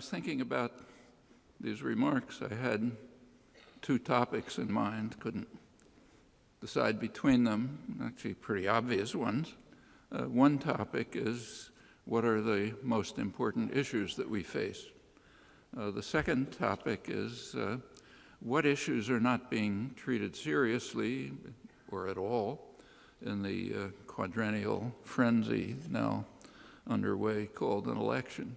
was thinking about these remarks, I had two topics in mind, couldn't decide between them, actually pretty obvious ones. One topic is, what are the most important issues that we face? The second topic is, what issues are not being treated seriously or at all in the quadrennial frenzy now underway called an election?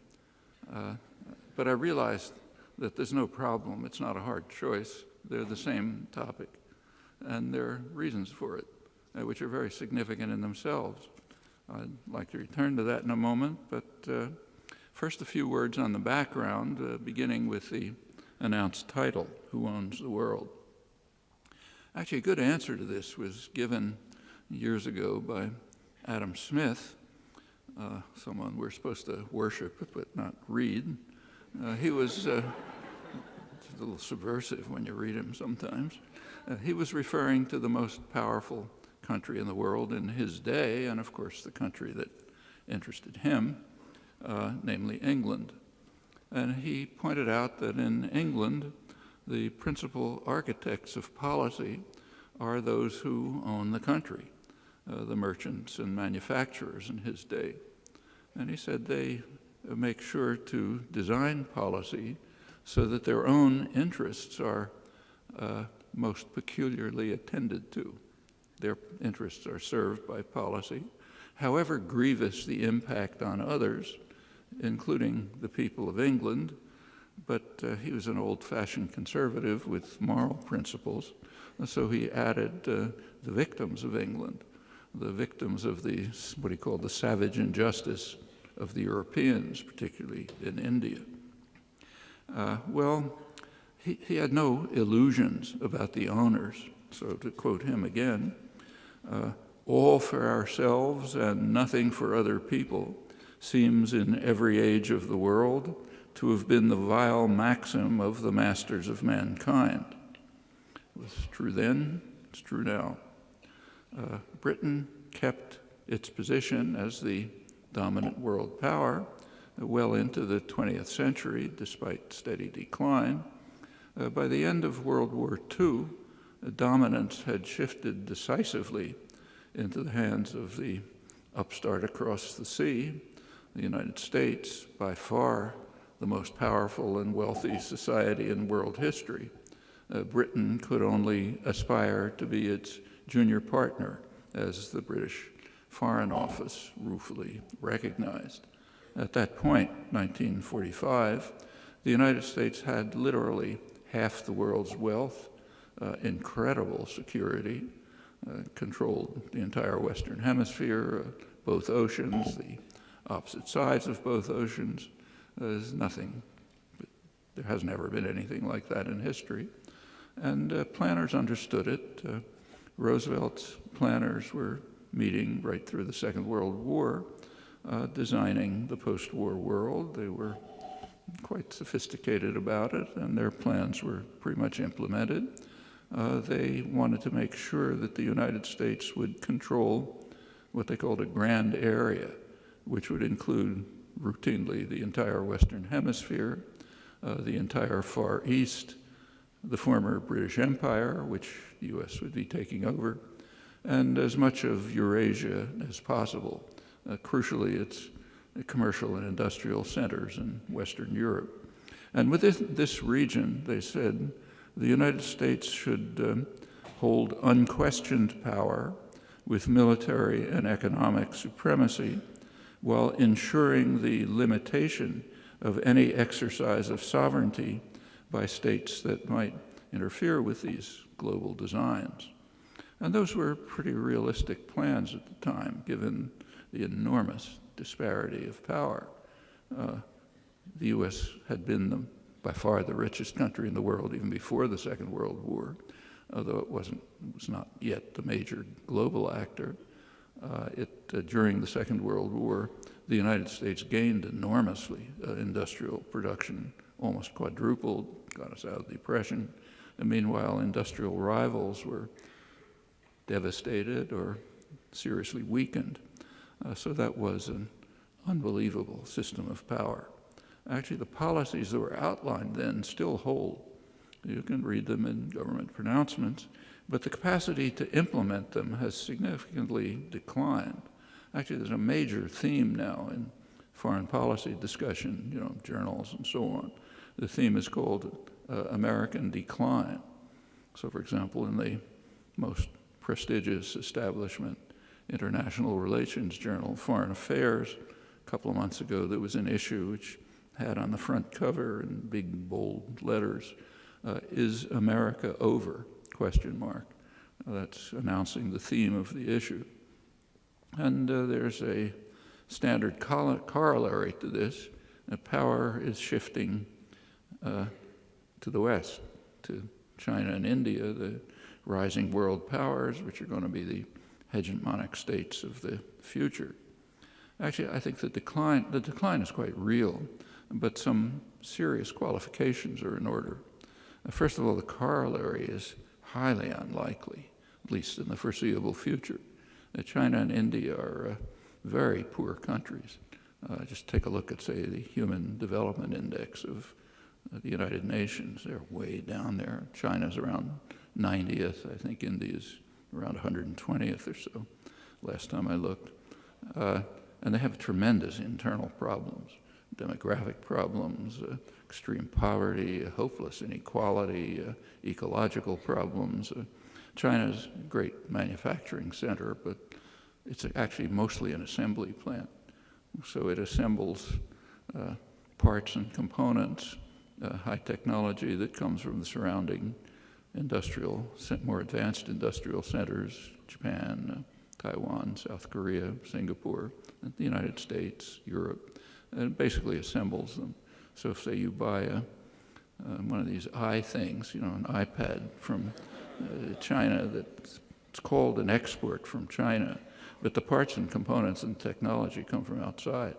But I realized that there's no problem. It's not a hard choice. They're the same topic. And there are reasons for it, which are very significant in themselves. I'd like to return to that in a moment, but first a few words on the background, beginning with the announced title, Who Owns the World? Actually, a good answer to this was given years ago by Adam Smith, someone we're supposed to worship but not read. He was it's a little subversive when you read him sometimes. He was referring to the most powerful country in the world in his day, and of course the country that interested him, namely England. And he pointed out that in England, the principal architects of policy are those who own the country, the merchants and manufacturers in his day. And he said they make sure to design policy so that their own interests are most peculiarly attended to. Their interests are served by policy, however grievous the impact on others, including the people of England. But he was an old-fashioned conservative with moral principles, so he added the victims of England, the victims of the, what he called the savage injustice of the Europeans, particularly in India. Well, he had no illusions about the owners. So to quote him again, all for ourselves and nothing for other people seems in every age of the world to have been the vile maxim of the masters of mankind. It was true then, it's true now. Britain kept its position as the dominant world power well into the 20th century, despite steady decline. By the end of World War II, dominance had shifted decisively into the hands of the upstart across the sea, the United States, by far the most powerful and wealthy society in world history. Britain could only aspire to be its junior partner, as the British Foreign Office ruefully recognized. At that point, 1945, the United States had literally half the world's wealth, incredible security, controlled the entire Western Hemisphere, both oceans, the opposite sides of both oceans. There's nothing, there has never been anything like that in history. And planners understood it. Roosevelt's planners were meeting right through the Second World War, designing the post-war world. They were quite sophisticated about it, and their plans were pretty much implemented. They wanted to make sure that the United States would control what they called a grand area, which would include routinely the entire Western Hemisphere, the entire Far East, the former British Empire, which the U.S. would be taking over, and as much of Eurasia as possible. Crucially, its commercial and industrial centers in Western Europe. And within this region, they said, the United States should hold unquestioned power with military and economic supremacy while ensuring the limitation of any exercise of sovereignty by states that might interfere with these global designs. And those were pretty realistic plans at the time, given the enormous disparity of power. The U.S. had been by far the richest country in the world even before the Second World War, although it was not yet the major global actor. During the Second World War, the United States gained enormously. Industrial production almost quadrupled, got us out of the Depression. And meanwhile, industrial rivals were devastated or seriously weakened. So that was an unbelievable system of power. Actually, the policies that were outlined then still hold. You can read them in government pronouncements, but the capacity to implement them has significantly declined. Actually, there's a major theme now in foreign policy discussion, journals and so on. The theme is called American decline. So, for example, in the most prestigious establishment, International Relations Journal, Foreign Affairs, a couple of months ago, there was an issue which had on the front cover in big, bold letters, "Is America over?" ? That's announcing the theme of the issue. And there's a standard corollary to this, that power is shifting to the West, to China and India, the rising world powers, which are going to be the hegemonic states of the future. Actually, I think the decline is quite real, but some serious qualifications are in order. First of all, the corollary is highly unlikely, at least in the foreseeable future. China and India are very poor countries. Just take a look at, say, the Human Development Index of the United Nations. They're way down there. China's around 90th. I think India's around 120th or so, last time I looked. And they have tremendous internal problems, demographic problems, extreme poverty, hopeless inequality, ecological problems. China's a great manufacturing center, but it's actually mostly an assembly plant. So it assembles parts and components, high technology that comes from the surrounding more advanced industrial centers, Japan, Taiwan, South Korea, Singapore, the United States, Europe, and basically assembles them. So if, say, you buy one of these things, an iPad from China, it's called an export from China, but the parts and components and technology come from outside.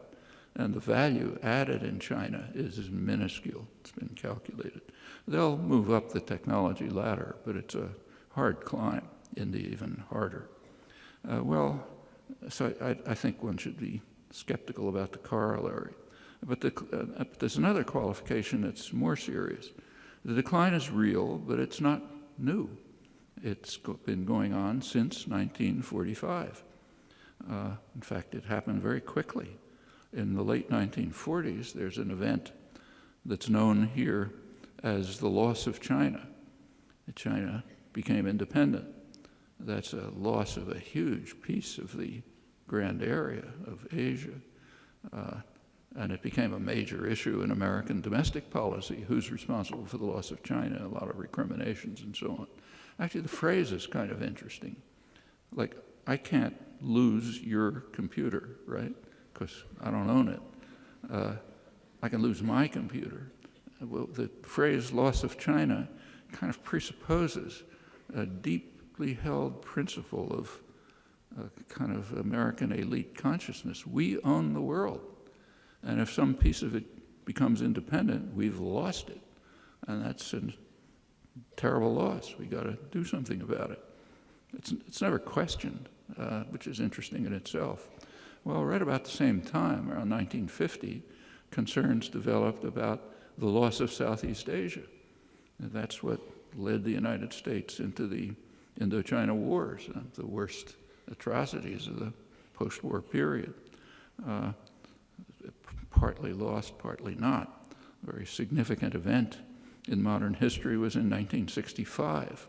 And the value added in China is minuscule. It's been calculated. They'll move up the technology ladder, but it's a hard climb. India even harder. So I think one should be skeptical about the corollary. But there's another qualification that's more serious. The decline is real, but it's not new. It's been going on since 1945. In fact, it happened very quickly. In the late 1940s, there's an event that's known here as the loss of China. China became independent. That's a loss of a huge piece of the grand area of Asia. And it became a major issue in American domestic policy. Who's responsible for the loss of China? A lot of recriminations and so on. Actually, the phrase is kind of interesting. Like, I can't lose your computer, right? Because I don't own it. I can lose my computer. Well, the phrase loss of China kind of presupposes a deeply held principle of kind of American elite consciousness. We own the world. And if some piece of it becomes independent, we've lost it. And that's a terrible loss. We got to do something about it. It's never questioned, which is interesting in itself. Well, right about the same time, around 1950, concerns developed about the loss of Southeast Asia. And that's what led the United States into the Indochina Wars, the worst atrocities of the post-war period. Partly lost, partly not. A very significant event in modern history was in 1965,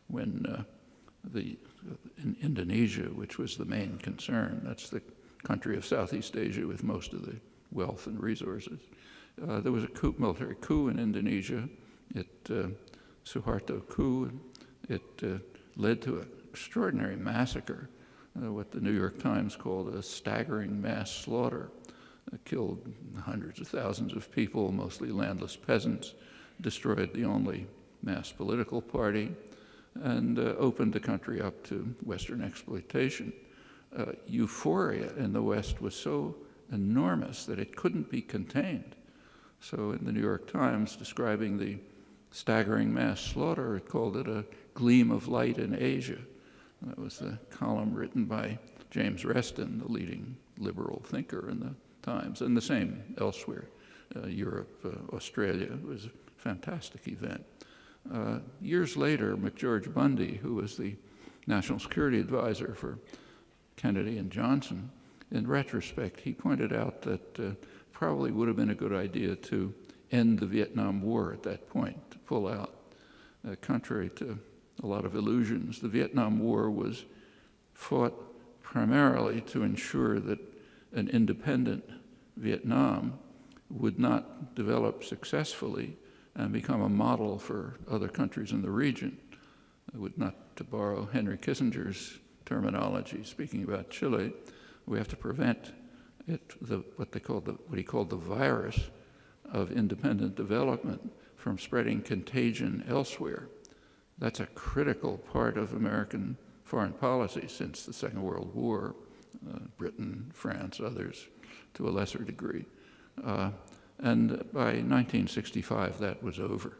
when in Indonesia, which was the main concern, that's the country of Southeast Asia with most of the wealth and resources. There was a military coup in Indonesia. Suharto coup. It led to an extraordinary massacre, what the New York Times called a staggering mass slaughter. It killed hundreds of thousands of people, mostly landless peasants, destroyed the only mass political party, and opened the country up to Western exploitation. Euphoria in the West was so enormous that it couldn't be contained. So in the New York Times, describing the staggering mass slaughter, it called it a gleam of light in Asia. That was the column written by James Reston, the leading liberal thinker in the Times, and the same elsewhere. Europe, Australia. It was a fantastic event. Years later, McGeorge Bundy, who was the National Security Advisor for Kennedy and Johnson, in retrospect, he pointed out that probably would have been a good idea to end the Vietnam War at that point, to pull out. Contrary to a lot of illusions, the Vietnam War was fought primarily to ensure that an independent Vietnam would not develop successfully and become a model for other countries in the region. Would not, to borrow Henry Kissinger's terminology, speaking about Chile, we have to prevent it, what he called the virus of independent development from spreading contagion elsewhere. That's a critical part of American foreign policy since the Second World War, Britain, France, others to a lesser degree. And by 1965, that was over.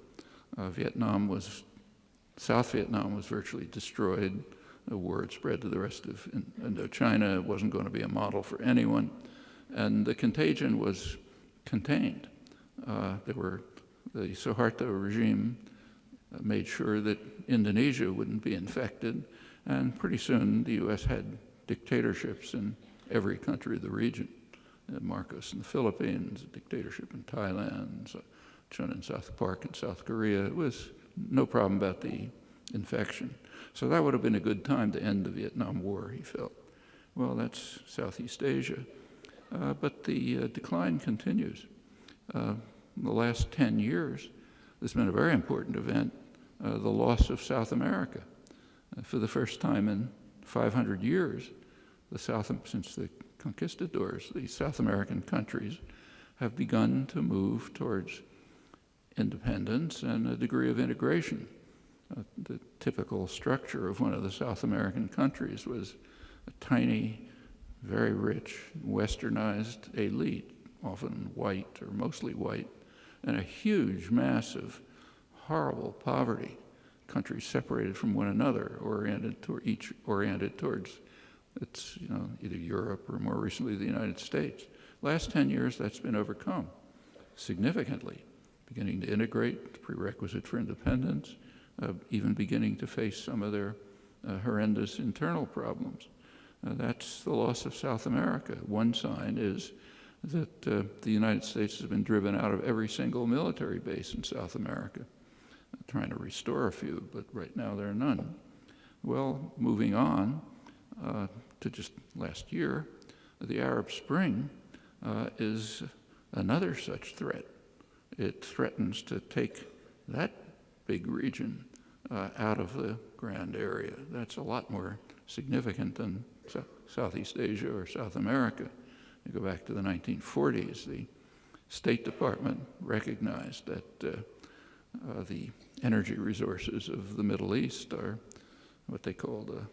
South Vietnam was virtually destroyed. The war had spread to the rest of Indochina. It wasn't going to be a model for anyone. And the contagion was contained. The Suharto regime made sure that Indonesia wouldn't be infected, and pretty soon the U.S. had dictatorships in every country of the region. Marcos in the Philippines, a dictatorship in Thailand, Chun in South Park in South Korea. It was no problem about the infection. So that would have been a good time to end the Vietnam War, he felt. Well, that's Southeast Asia. But the decline continues. In the last 10 years, there's been a very important event, the loss of South America. For the first time in 500 years, since the conquistadors, the South American countries have begun to move towards independence and a degree of integration. The typical structure of one of the South American countries was a tiny, very rich, westernized elite, often white or mostly white, and a huge mass of horrible poverty, countries separated from one another, each oriented towards either Europe or more recently the United States. Last 10 years, that's been overcome significantly, beginning to integrate, the prerequisite for independence, even beginning to face some of their horrendous internal problems. That's the loss of South America. One sign is that the United States has been driven out of every single military base in South America, trying to restore a few, but right now there are none. Well, moving on to just last year, the Arab Spring is another such threat. It threatens to take that big region out of the grand area. That's a lot more significant than Southeast Asia or South America. You go back to the 1940s, the State Department recognized that the energy resources of the Middle East are what they called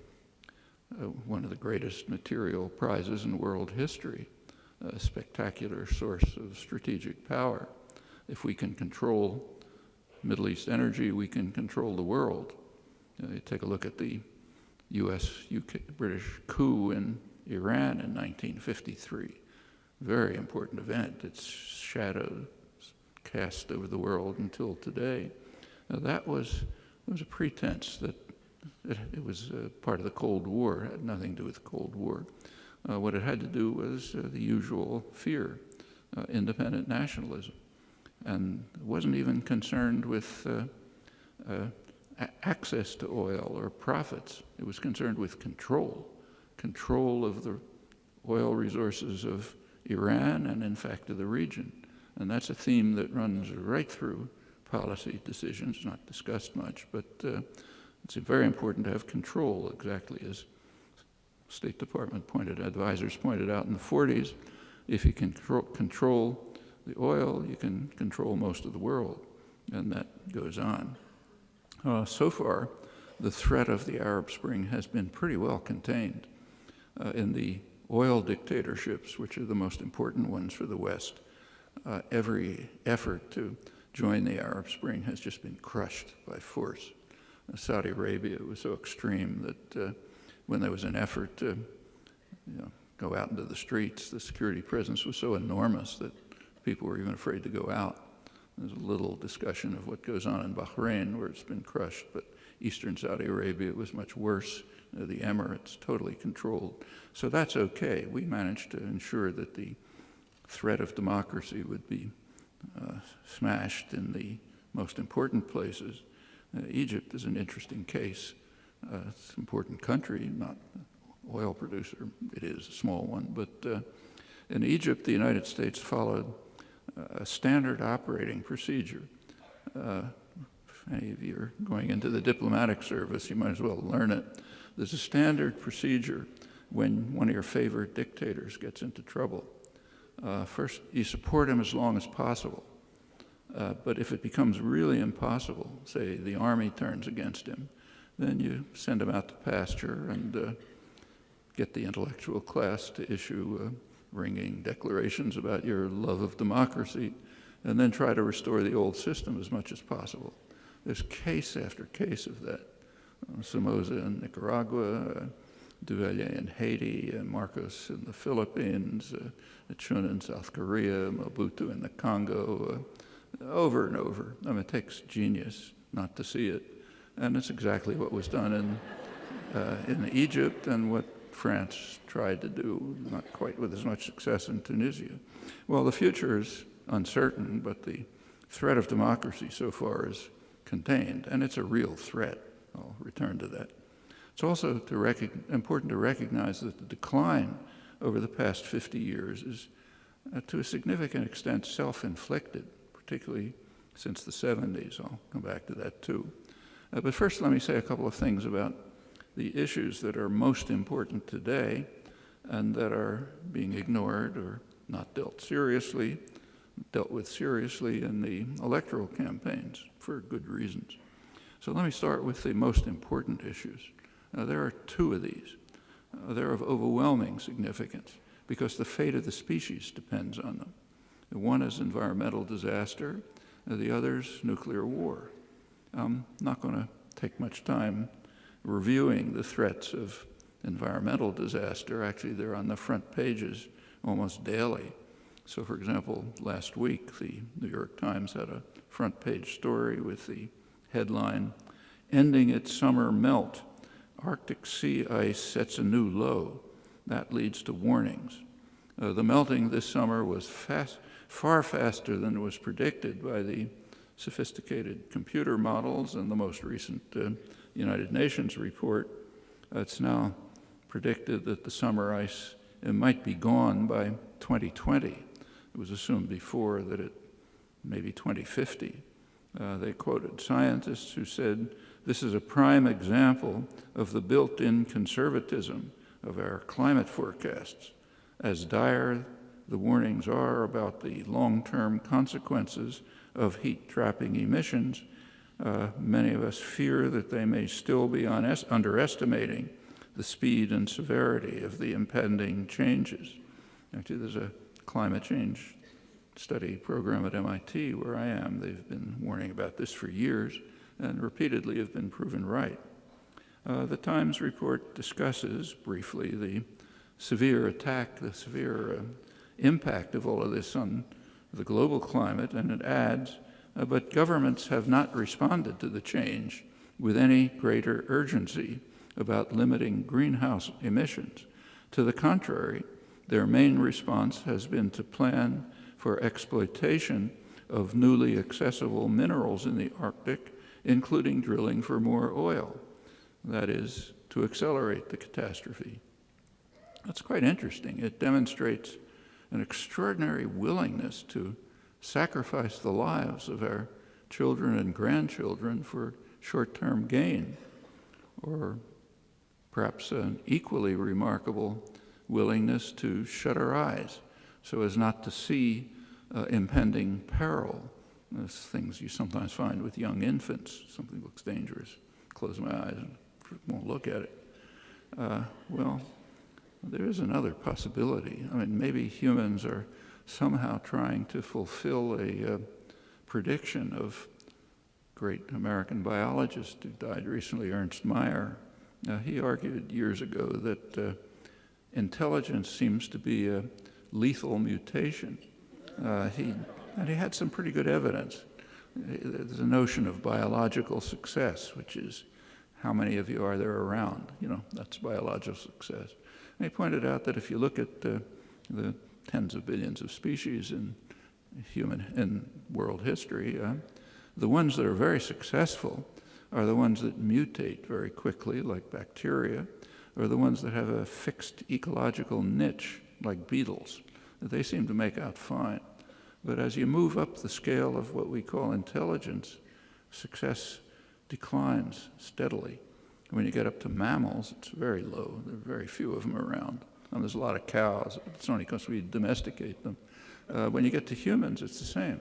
one of the greatest material prizes in world history, a spectacular source of strategic power. If we can control Middle East energy, we can control the world. You take a look at the U.S.-British coup in Iran in 1953. Very important event. Its shadow cast over the world until today. Now, that was a pretense that it was part of the Cold War. It had nothing to do with the Cold War. What it had to do was the usual fear, independent nationalism. And it wasn't even concerned with access to oil or profits. It was concerned with control of the oil resources of Iran and, in fact, of the region. And that's a theme that runs right through policy decisions, not discussed much, but it's very important to have control, exactly as State Department advisors pointed out in the 40s. If you can control the oil, you can control most of the world, and that goes on. So far, the threat of the Arab Spring has been pretty well contained. In the oil dictatorships, which are the most important ones for the West, every effort to join the Arab Spring has just been crushed by force. Saudi Arabia was so extreme that when there was an effort to go out into the streets, the security presence was so enormous that people were even afraid to go out. There's a little discussion of what goes on in Bahrain, where it's been crushed, but eastern Saudi Arabia was much worse. The Emirates, totally controlled. So that's okay. We managed to ensure that the threat of democracy would be smashed in the most important places. Egypt is an interesting case. It's an important country, not an oil producer. It is a small one. But in Egypt, the United States followed a standard operating procedure. If any of you are going into the diplomatic service, you might as well learn it. There's a standard procedure when one of your favorite dictators gets into trouble. First, you support him as long as possible. But if it becomes really impossible, say the army turns against him, then you send him out to pasture and get the intellectual class to issue ringing declarations about your love of democracy, and then try to restore the old system as much as possible. There's case after case of that. Somoza in Nicaragua, Duvalier in Haiti, Marcos in the Philippines, Chun in South Korea, Mobutu in the Congo, over and over. I mean, it takes genius not to see it. And it's exactly what was done in Egypt and what France tried to do, not quite with as much success in Tunisia. Well, the future is uncertain, but the threat of democracy so far is contained, and it's a real threat. I'll return to that. It's also important to recognize that the decline over the past 50 years is, to a significant extent, self-inflicted, particularly since the 70s. I'll come back to that too. But first, let me say a couple of things about the issues that are most important today and that are being ignored or not dealt with seriously in the electoral campaigns for good reasons. So let me start with the most important issues. There are two of these. They're of overwhelming significance because the fate of the species depends on them. One is environmental disaster, the other is nuclear war. I'm not going to take much time reviewing the threats of environmental disaster. Actually, they're on the front pages almost daily. So, for example, last week, the New York Times had a front page story with the headline, "Ending its Summer Melt. Arctic sea ice sets a new low." That leads to warnings. The melting this summer was far faster than was predicted by the sophisticated computer models and the most recent United Nations report. It's now predicted that the summer ice might be gone by 2020. It was assumed before that it may be 2050. They quoted scientists who said, "This is a prime example of the built-in conservatism of our climate forecasts. As dire the warnings are about the long-term consequences of heat-trapping emissions, many of us fear that they may still be underestimating the speed and severity of the impending changes." Actually, there's a climate change study program at MIT where I am. They've been warning about this for years and repeatedly have been proven right. The Times report discusses briefly the severe impact of all of this on the global climate, and it adds, but governments have not responded to the change with any greater urgency about limiting greenhouse emissions. To the contrary, their main response has been to plan for exploitation of newly accessible minerals in the Arctic, including drilling for more oil. That is, to accelerate the catastrophe. That's quite interesting. It demonstrates an extraordinary willingness to sacrifice the lives of our children and grandchildren for short-term gain, or perhaps an equally remarkable willingness to shut our eyes so as not to see impending peril. Those things you sometimes find with young infants. Something looks dangerous. Close my eyes and won't look at it. Well, there is another possibility. I mean, maybe humans are somehow trying to fulfill a prediction of great American biologist who died recently, Ernst Mayr. He argued years ago that intelligence seems to be a lethal mutation. And he had some pretty good evidence. There's a notion of biological success, which is how many of you are there around? You know, that's biological success. And he pointed out that if you look at the tens of billions of species in world history, the ones that are very successful are the ones that mutate very quickly, like bacteria, or the ones that have a fixed ecological niche, like beetles. They seem to make out fine. But as you move up the scale of what we call intelligence, success declines steadily. When you get up to mammals, it's very low. There are very few of them around. And there's a lot of cows. It's only because we domesticate them. When you get to humans, it's the same.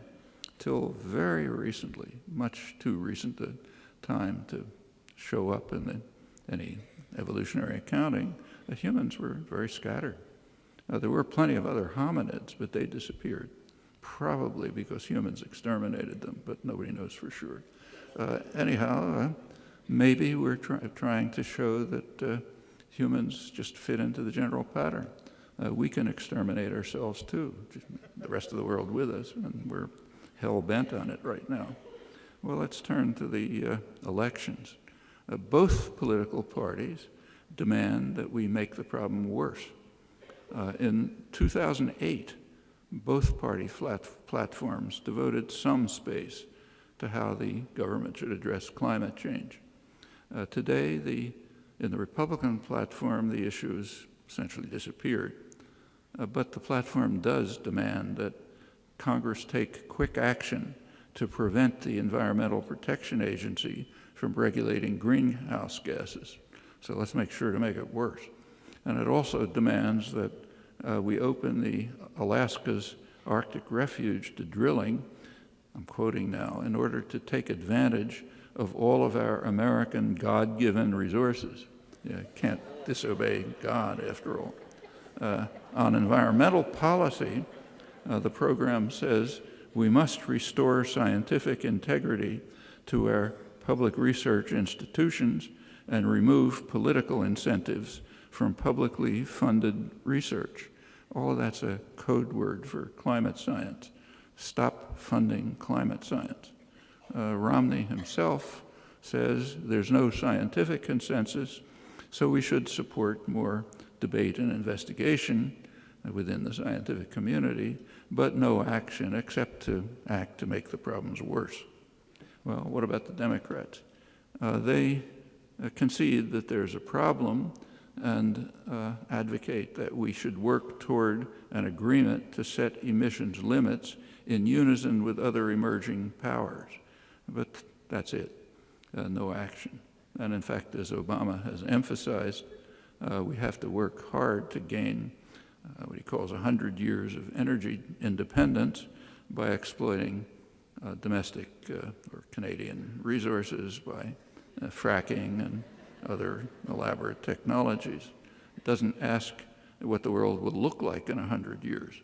Till very recently, much too recent a time to show up in any evolutionary accounting, humans were very scattered. There were plenty of other hominids, but they disappeared, probably because humans exterminated them, but nobody knows for sure. Anyhow, maybe we're trying to show that humans just fit into the general pattern. We can exterminate ourselves too, the rest of the world with us, and we're hell-bent on it right now. Well, let's turn to the elections. Both political parties demand that we make the problem worse. In 2008, both party platforms devoted some space to how the government should address climate change. Today, in the Republican platform, the issues essentially disappeared. But the platform does demand that Congress take quick action to prevent the Environmental Protection Agency from regulating greenhouse gases. So let's make sure to make it worse. And it also demands that we open Alaska's Arctic refuge to drilling, I'm quoting now, in order to take advantage of all of our American God-given resources. You can't disobey God, after all. On environmental policy, the program says we must restore scientific integrity to our public research institutions and remove political incentives from publicly funded research. All of that's a code word for climate science. Stop funding climate science. Romney himself says there's no scientific consensus, so we should support more debate and investigation within the scientific community, but no action except to act to make the problems worse. Well, what about the Democrats? They concede that there's a problem and advocate that we should work toward an agreement to set emissions limits in unison with other emerging powers. But that's it, no action. And in fact, as Obama has emphasized, we have to work hard to gain what he calls 100 years of energy independence by exploiting domestic or Canadian resources by fracking and other elaborate technologies. It doesn't ask what the world will look like in 100 years.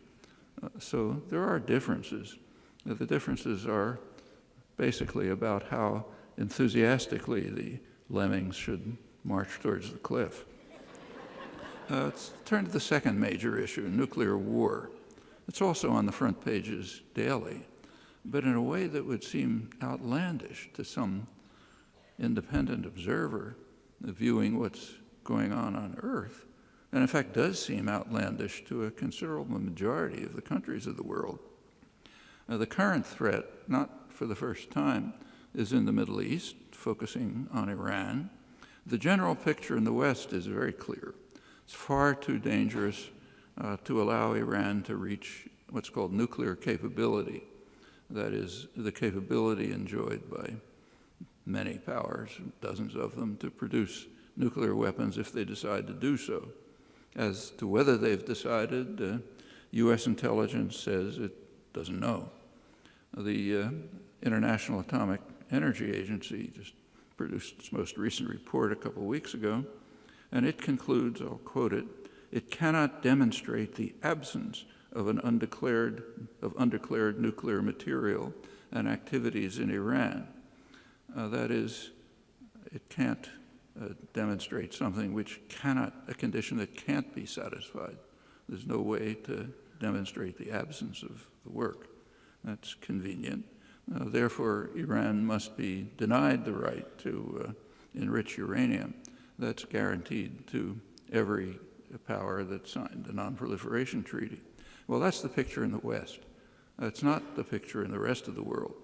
So there are differences. The differences are basically about how enthusiastically the lemmings should march towards the cliff. Let's turn to the second major issue, nuclear war. It's also on the front pages daily, but in a way that would seem outlandish to some independent observer viewing what's going on Earth, and in fact does seem outlandish to a considerable majority of the countries of the world. The current threat, not for the first time, is in the Middle East, focusing on Iran. The general picture in the West is very clear. It's far too dangerous to allow Iran to reach what's called nuclear capability. That is, the capability enjoyed by many powers, dozens of them, to produce nuclear weapons if they decide to do so. As to whether they've decided, U.S. intelligence says it doesn't know. The International Atomic Energy Agency just produced its most recent report a couple weeks ago, and it concludes, I'll quote it, "It cannot demonstrate the absence of undeclared nuclear material and activities in Iran." That is, it can't demonstrate something which a condition that can't be satisfied. There's no way to demonstrate the absence of the work. That's convenient. Therefore, Iran must be denied the right to enrich uranium. That's guaranteed to every power that signed the Non-Proliferation Treaty. Well, that's the picture in the West. That's not the picture in the rest of the world.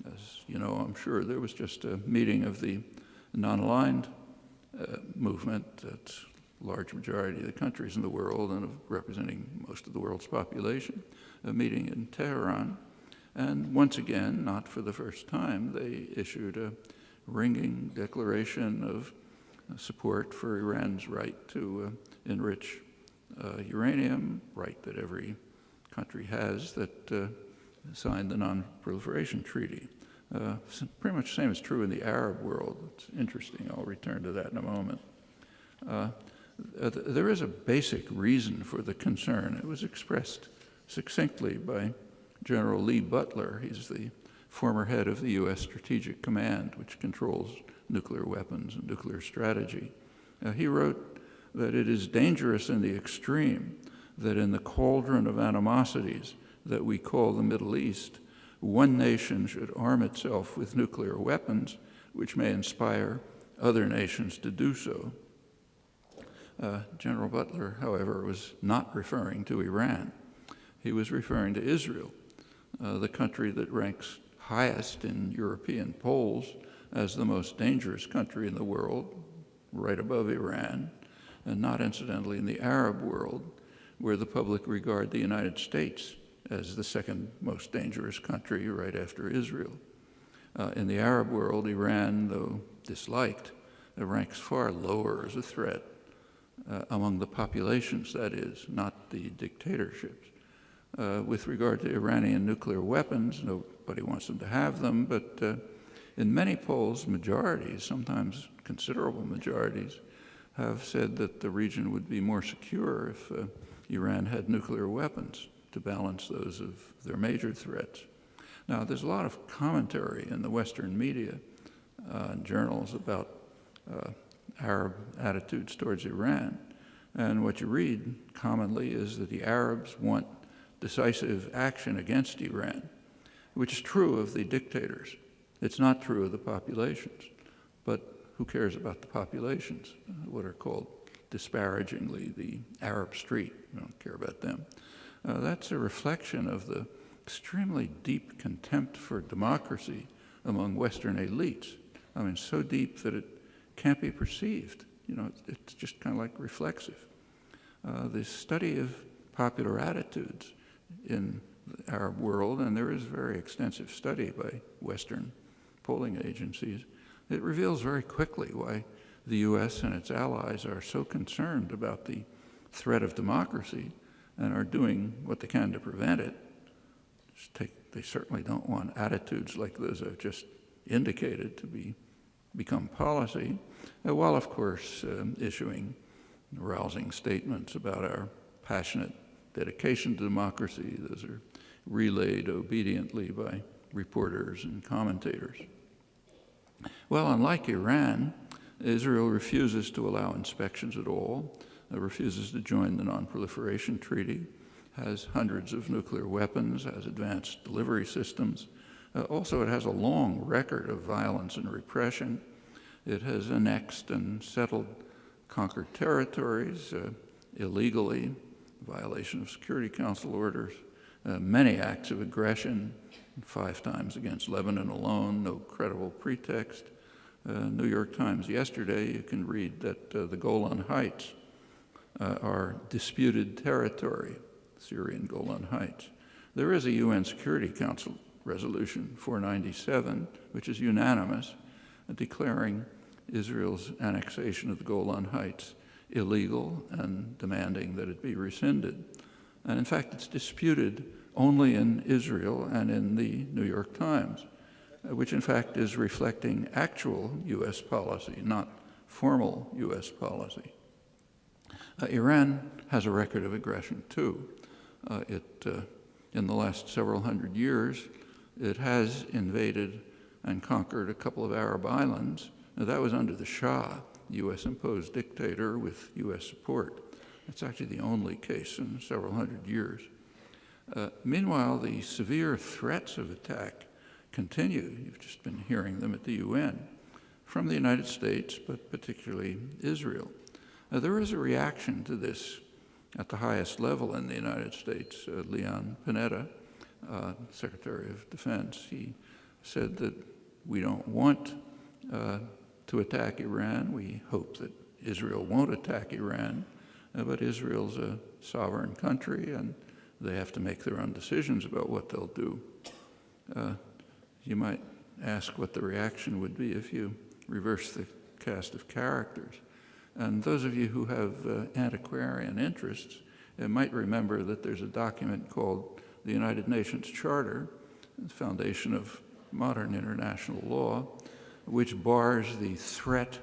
As you know, I'm sure there was just a meeting of the non-aligned movement. That's a large majority of the countries in the world and representing most of the world's population, a meeting in Tehran. And once again, not for the first time, they issued a ringing declaration of support for Iran's right to enrich uranium, right that every country has that signed the Non-Proliferation Treaty. Pretty much the same is true in the Arab world. It's interesting. I'll return to that in a moment. There is a basic reason for the concern. It was expressed succinctly by General Lee Butler. He's the former head of the U.S. Strategic Command, which controls nuclear weapons and nuclear strategy. He wrote that it is dangerous in the extreme that in the cauldron of animosities that we call the Middle East, one nation should arm itself with nuclear weapons, which may inspire other nations to do so. General Butler, however, was not referring to Iran. He was referring to Israel, the country that ranks highest in European polls as the most dangerous country in the world, right above Iran, and not incidentally in the Arab world, where the public regard the United States as the second most dangerous country right after Israel. In the Arab world, Iran, though disliked, ranks far lower as a threat among the populations, that is, not the dictatorships. With regard to Iranian nuclear weapons, nobody wants them to have them, but in many polls, majorities, sometimes considerable majorities, have said that the region would be more secure if Iran had nuclear weapons to balance those of their major threats. Now, there's a lot of commentary in the Western media and journals about Arab attitudes towards Iran. And what you read commonly is that the Arabs want decisive action against Iran, which is true of the dictators. It's not true of the populations. But who cares about the populations, what are called disparagingly the Arab street? We don't care about them. That's a reflection of the extremely deep contempt for democracy among Western elites. I mean, so deep that it can't be perceived. You know, it's just kind of like reflexive. The study of popular attitudes in the Arab world, and there is very extensive study by Western polling agencies, it reveals very quickly why the U.S. and its allies are so concerned about the threat of democracy and are doing what they can to prevent it. They certainly don't want attitudes like those I've just indicated to become policy, while of course issuing rousing statements about our passionate dedication to democracy. Those are relayed obediently by reporters and commentators. Well, unlike Iran, Israel refuses to allow inspections at all, refuses to join the Non-Proliferation Treaty, has hundreds of nuclear weapons, has advanced delivery systems. Also, it has a long record of violence and repression. It has annexed and settled conquered territories illegally, violation of Security Council orders, many acts of aggression, 5 times against Lebanon alone, no credible pretext. New York Times yesterday, you can read that the Golan Heights are disputed territory, Syrian Golan Heights. There is a UN Security Council resolution 497, which is unanimous, declaring Israel's annexation of the Golan Heights illegal and demanding that it be rescinded. And in fact, it's disputed only in Israel and in the New York Times, which in fact is reflecting actual U.S. policy, not formal U.S. policy. Iran has a record of aggression too. In the last several hundred years, it has invaded and conquered a couple of Arab islands. Now, that was under the Shah, U.S.-imposed dictator with U.S. support. That's actually the only case in several hundred years. Meanwhile, the severe threats of attack continue. You've just been hearing them at the UN from the United States, but particularly Israel. There is a reaction to this at the highest level in the United States. Leon Panetta, Secretary of Defense, he said that we don't want to attack Iran. We hope that Israel won't attack Iran, but Israel's a sovereign country and they have to make their own decisions about what they'll do. You might ask what the reaction would be if you reverse the cast of characters. And those of you who have antiquarian interests might remember that there's a document called the United Nations Charter, the foundation of modern international law, which bars the threat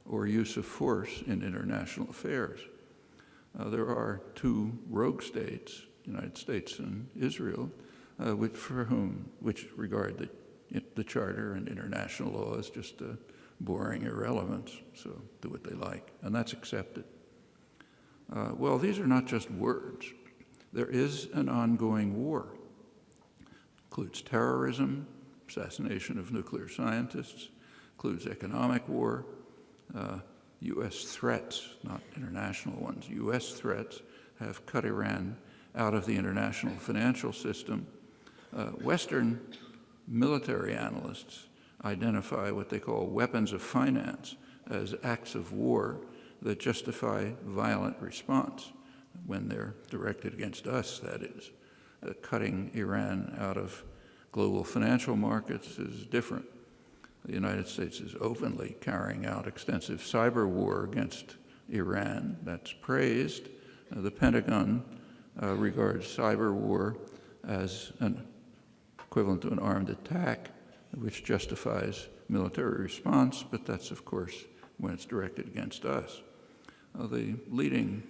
or use of force in international affairs. There are two rogue states, United States and Israel, which regard the Charter and international law as just a boring irrelevance, so do what they like, and that's accepted. Well, these are not just words. There is an ongoing war. It includes terrorism, assassination of nuclear scientists, includes economic war, U.S. threats, not international ones, U.S. threats have cut Iran out of the international financial system. Western military analysts identify what they call weapons of finance as acts of war that justify violent response when they're directed against us, that is. Cutting Iran out of global financial markets is different. The United States is openly carrying out extensive cyber war against Iran. That's praised. The Pentagon regards cyber war as an equivalent to an armed attack, which justifies military response, but that's, of course, when it's directed against us. The leading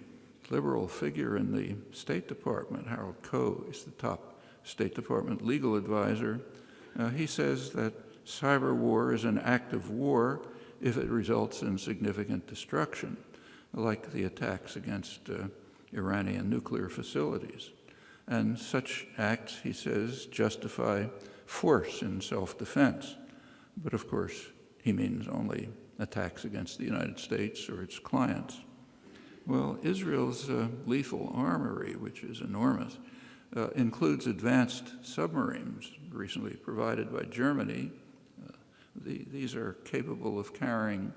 liberal figure in the State Department, Harold Koh, is the top State Department legal advisor. He says that cyber war is an act of war if it results in significant destruction, like the attacks against Iranian nuclear facilities. And such acts, he says, justify force in self-defense. But of course, he means only attacks against the United States or its clients. Well, Israel's lethal armory, which is enormous, includes advanced submarines recently provided by Germany. These are capable of carrying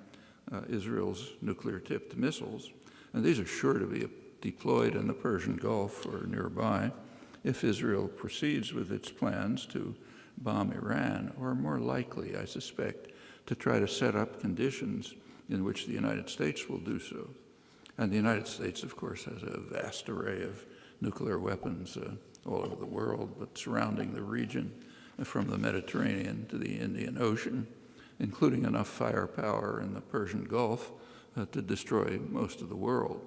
Israel's nuclear-tipped missiles, and these are sure to be deployed in the Persian Gulf or nearby if Israel proceeds with its plans to bomb Iran, or more likely, I suspect, to try to set up conditions in which the United States will do so. And the United States, of course, has a vast array of nuclear weapons all over the world, but surrounding the region from the Mediterranean to the Indian Ocean, including enough firepower in the Persian Gulf to destroy most of the world.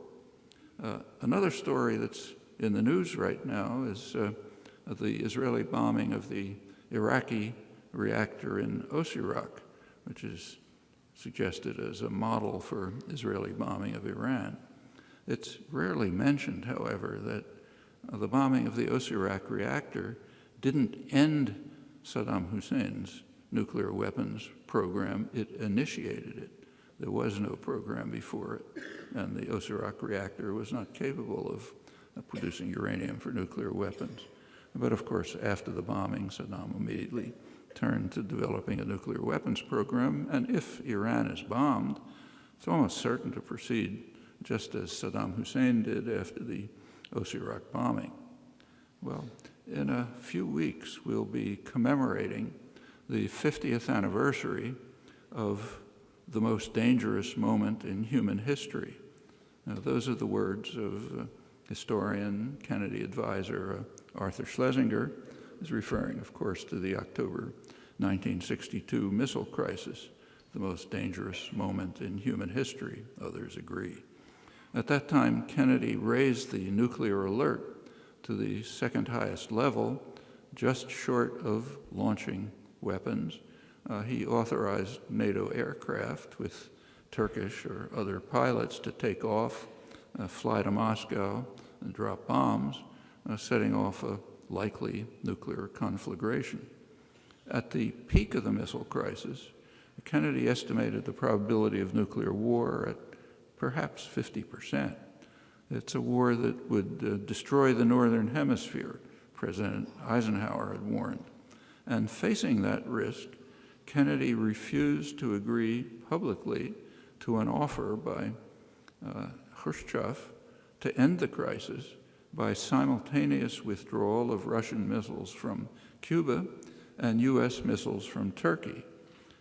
Another story that's in the news right now is the Israeli bombing of the Iraqi reactor in Osirak, which is suggested as a model for Israeli bombing of Iran. It's rarely mentioned, however, that the bombing of the Osirak reactor didn't end Saddam Hussein's nuclear weapons program, it initiated it. There was no program before it, and the Osirak reactor was not capable of producing uranium for nuclear weapons. But of course, after the bombing, Saddam immediately turned to developing a nuclear weapons program, and if Iran is bombed, it's almost certain to proceed just as Saddam Hussein did after the Osirak bombing. Well, in a few weeks, we'll be commemorating the 50th anniversary of the most dangerous moment in human history. Now, those are the words of historian, Kennedy advisor Arthur Schlesinger, is referring, of course, to the October 1962 missile crisis, the most dangerous moment in human history, others agree. At that time, Kennedy raised the nuclear alert to the second highest level, just short of launching weapons. He authorized NATO aircraft with Turkish or other pilots to take off, fly to Moscow, and drop bombs, setting off a likely nuclear conflagration. At the peak of the missile crisis, Kennedy estimated the probability of nuclear war at perhaps 50%. It's a war that would destroy the Northern Hemisphere, President Eisenhower had warned. And facing that risk, Kennedy refused to agree publicly to an offer by Khrushchev to end the crisis by simultaneous withdrawal of Russian missiles from Cuba and US missiles from Turkey.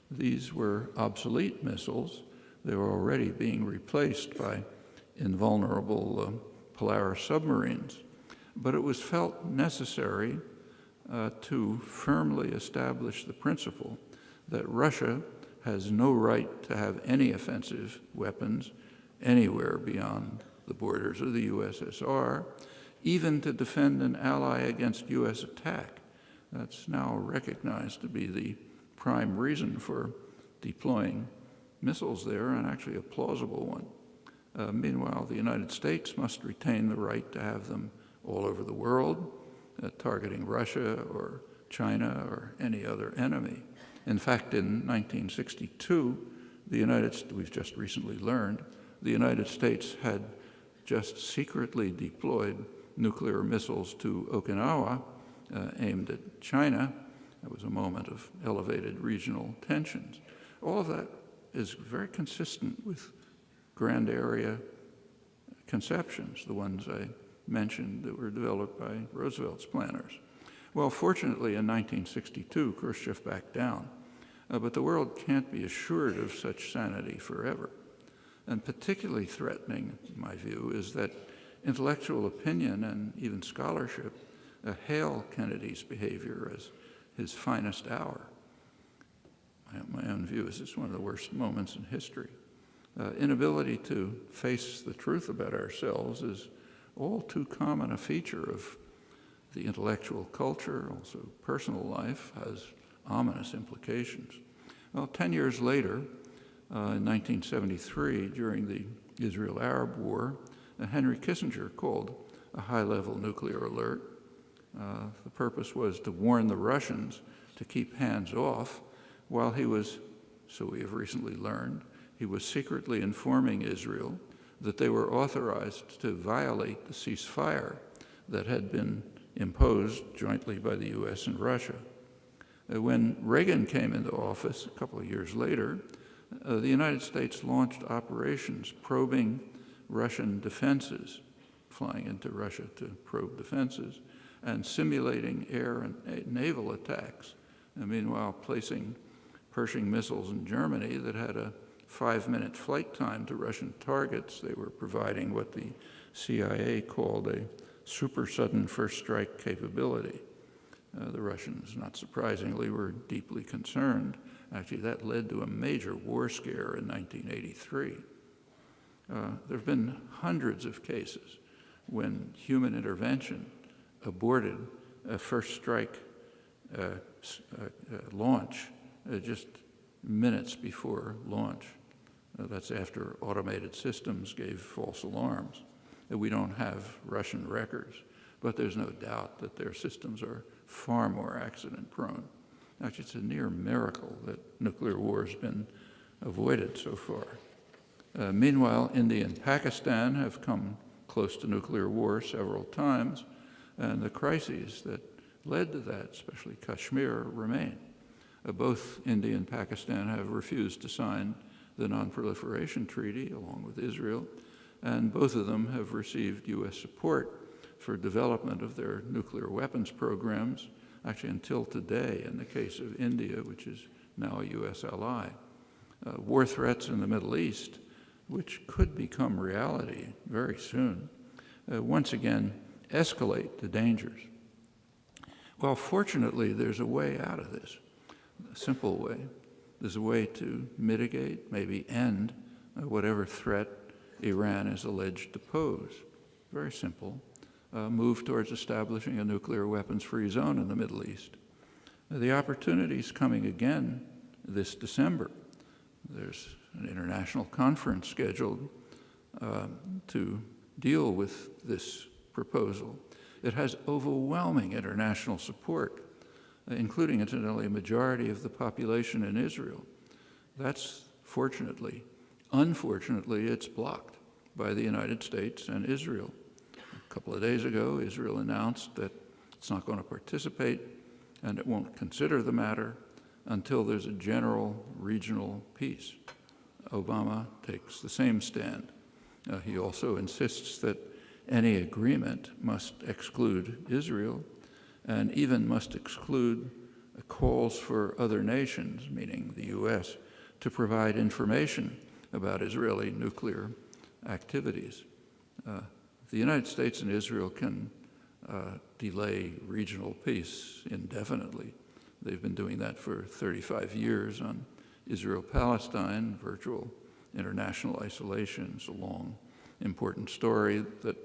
These were obsolete missiles. They were already being replaced by invulnerable Polaris submarines. But it was felt necessary to firmly establish the principle that Russia has no right to have any offensive weapons anywhere beyond the borders of the USSR, even to defend an ally against US attack. That's now recognized to be the prime reason for deploying missiles there, and actually a plausible one. Meanwhile, the United States must retain the right to have them all over the world, targeting Russia or China or any other enemy. In fact, in 1962, we've just recently learned, the United States had just secretly deployed nuclear missiles to Okinawa aimed at China. That was a moment of elevated regional tensions. All of that is very consistent with grand area conceptions, the ones I mentioned that were developed by Roosevelt's planners. Well, fortunately, in 1962, Khrushchev backed down, but the world can't be assured of such sanity forever. And particularly threatening, in my view, is that intellectual opinion and even scholarship hail Kennedy's behavior as his finest hour. My own view is it's one of the worst moments in history. Inability to face the truth about ourselves is all too common a feature of the intellectual culture. Also, personal life has ominous implications. Well, 10 years later, in 1973, during the Israel-Arab War, Henry Kissinger called a high-level nuclear alert. The purpose was to warn the Russians to keep hands off while he was, so we have recently learned, he was secretly informing Israel that they were authorized to violate the ceasefire that had been imposed jointly by the US and Russia. When Reagan came into office a couple of years later, the United States launched operations probing Russian defenses, flying into Russia to probe defenses, and simulating air and naval attacks. And meanwhile, placing Pershing missiles in Germany that had a 5-minute flight time to Russian targets. They were providing what the CIA called a super sudden first strike capability. The Russians, not surprisingly, were deeply concerned. Actually, that led to a major war scare in 1983. There have been hundreds of cases when human intervention aborted a first strike launch just minutes before launch. That's after automated systems gave false alarms. We don't have Russian records, but there's no doubt that their systems are far more accident-prone. Actually, it's a near miracle that nuclear war has been avoided so far. Meanwhile, India and Pakistan have come close to nuclear war several times, and the crises that led to that, especially Kashmir, remain. Both India and Pakistan have refused to sign the Non-Proliferation Treaty, along with Israel, and both of them have received US support for development of their nuclear weapons programs, actually until today in the case of India, which is now a US ally. War threats in the Middle East, which could become reality very soon, once again escalate the dangers. Well, fortunately, there's a way out of this, a simple way. There's a way to mitigate, maybe end, whatever threat Iran is alleged to pose. Very simple. Move towards establishing a nuclear weapons-free zone in the Middle East. The opportunity is coming again this December. There's an international conference scheduled to deal with this proposal. It has overwhelming international support, including, incidentally, a majority of the population in Israel. That's fortunately. Unfortunately, it's blocked by the United States and Israel. A couple of days ago, Israel announced that it's not going to participate and it won't consider the matter until there's a general regional peace. Obama takes the same stand. He also insists that any agreement must exclude Israel and even must exclude calls for other nations, meaning the U.S., to provide information about Israeli nuclear activities. The United States and Israel can delay regional peace indefinitely. They've been doing that for 35 years on Israel-Palestine, virtual international isolation. It's a long, important story that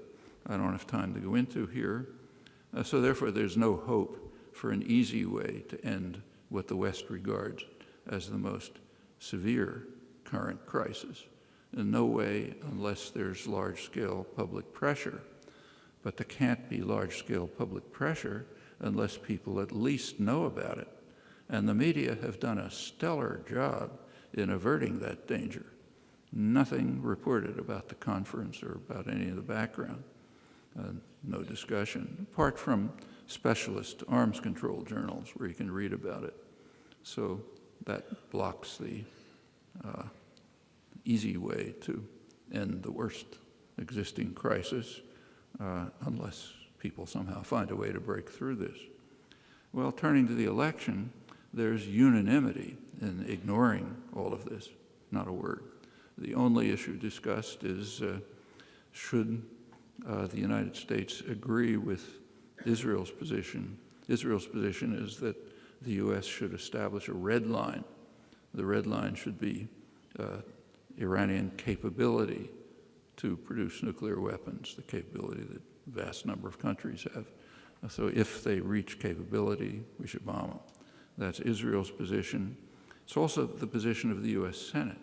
I don't have time to go into here. So therefore, there's no hope for an easy way to end what the West regards as the most severe current crisis. In no way unless there's large-scale public pressure. But there can't be large-scale public pressure unless people at least know about it. And the media have done a stellar job in averting that danger. Nothing reported about the conference or about any of the background. No discussion, apart from specialist arms control journals where you can read about it. So that blocks the easy way to end the worst existing crisis unless people somehow find a way to break through this. Well, turning to the election, there's unanimity in ignoring all of this, not a word. The only issue discussed is should the United States agree with Israel's position. Israel's position is that the U.S. should establish a red line. The red line should be Iranian capability to produce nuclear weapons, the capability that a vast number of countries have. So if they reach capability, we should bomb them. That's Israel's position. It's also the position of the U.S. Senate.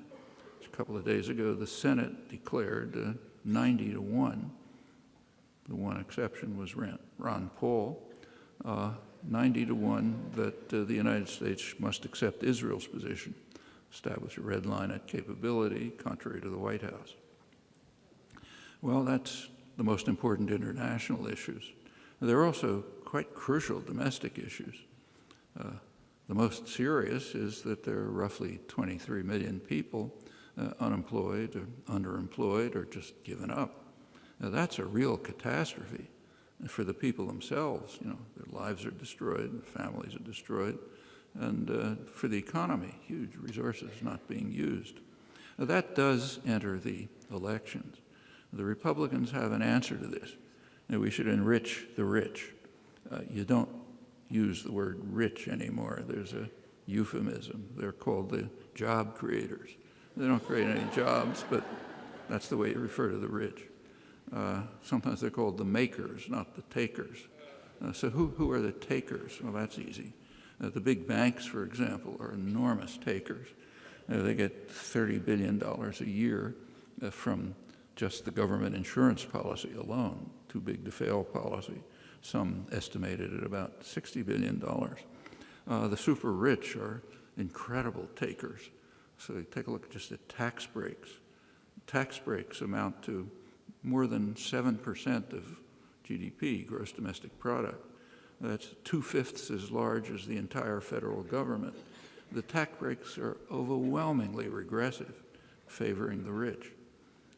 A couple of days ago, the Senate declared 90-1. The one exception was Ron Paul, 90-1 that the United States must accept Israel's position, establish a red line at capability, contrary to the White House. Well, that's the most important international issues. There are also quite crucial domestic issues. The most serious is that there are roughly 23 million people unemployed or underemployed or just given up. Now, that's a real catastrophe for the people themselves. You know, their lives are destroyed, their families are destroyed, and for the economy, huge resources not being used. Now, that does enter the elections. The Republicans have an answer to this. Now, we should enrich the rich. You don't use the word rich anymore. There's a euphemism. They're called the job creators. They don't create any jobs, but that's the way you refer to the rich. Sometimes they're called the makers, not the takers. So who are the takers? Well, that's easy. The big banks, for example, are enormous takers. They get $30 billion a year from just the government insurance policy alone, too big to fail policy. Some estimated at about $60 billion. The super rich are incredible takers. So you take a look just at tax breaks. Tax breaks amount to more than 7% of GDP, gross domestic product. That's 2/5 as large as the entire federal government. The tax breaks are overwhelmingly regressive, favoring the rich.